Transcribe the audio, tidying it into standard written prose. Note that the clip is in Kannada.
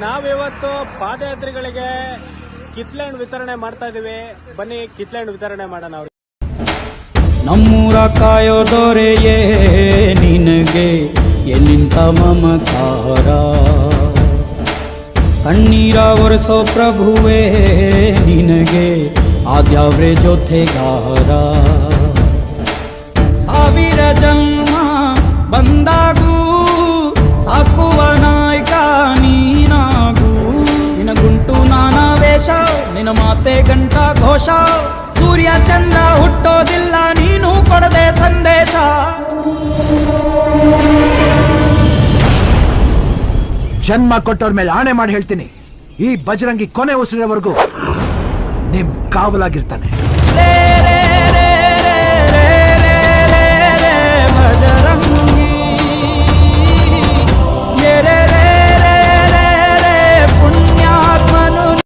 ನಾವಿವತ್ತು ಪಾದಯಾತ್ರಿಗಳಿಗೆ ಕಿತ್ಲೆ ಹಣ್ಣು ವಿತರಣೆ ಮಾಡ್ತಾ ಇದೀವಿ. ಬನ್ನಿ ಕಿತ್ಲೆ ಹಣ್ಣು ವಿತರಣೆ ಮಾಡೋಣ. ಅವ್ರಿಗೆ ನಮ್ಮೂರ ಕಾಯೋದೊರೆಯೇ ನಿನಗೆ ಎಲ್ಲಿಂತ ಮಮಕಾರ, ಕಣ್ಣೀರ ಒರೆಸೋ ಪ್ರಭುವೇ ನಿನಗೆ ಆದ್ಯಾವ್ರೆ ಜೊತೆಗಾರ. ಸಾವಿರ ಜನ್ಮ ಬಂದಾಗೂ ಸಾಕುವ ನಾಯಕ ನೀನಾಗೂ. ನಿನ ಗುಂಟು ನಾನಾ ವೇಷ, ನಿನ ಮಾತೆ ಗಂಟ ಘೋಷ. ಸೂರ್ಯ ಚಂದ್ರ ಹುಟ್ಟೋದಿಲ್ಲ ನೀನು ಕೊಡದೆ ಸಂದೇಶ. ಜನ್ಮ ಕೊಟ್ಟವ್ರ ಮೇಲೆ ಆಣೆ ಮಾಡಿ ಹೇಳ್ತೀನಿ, ಈ ಬಜರಂಗಿ ಕೊನೆ ಉಸಿರಿನವರೆಗೂ ನಿಮ್ ಕಾವಲಾಗಿರ್ತಾನೆ.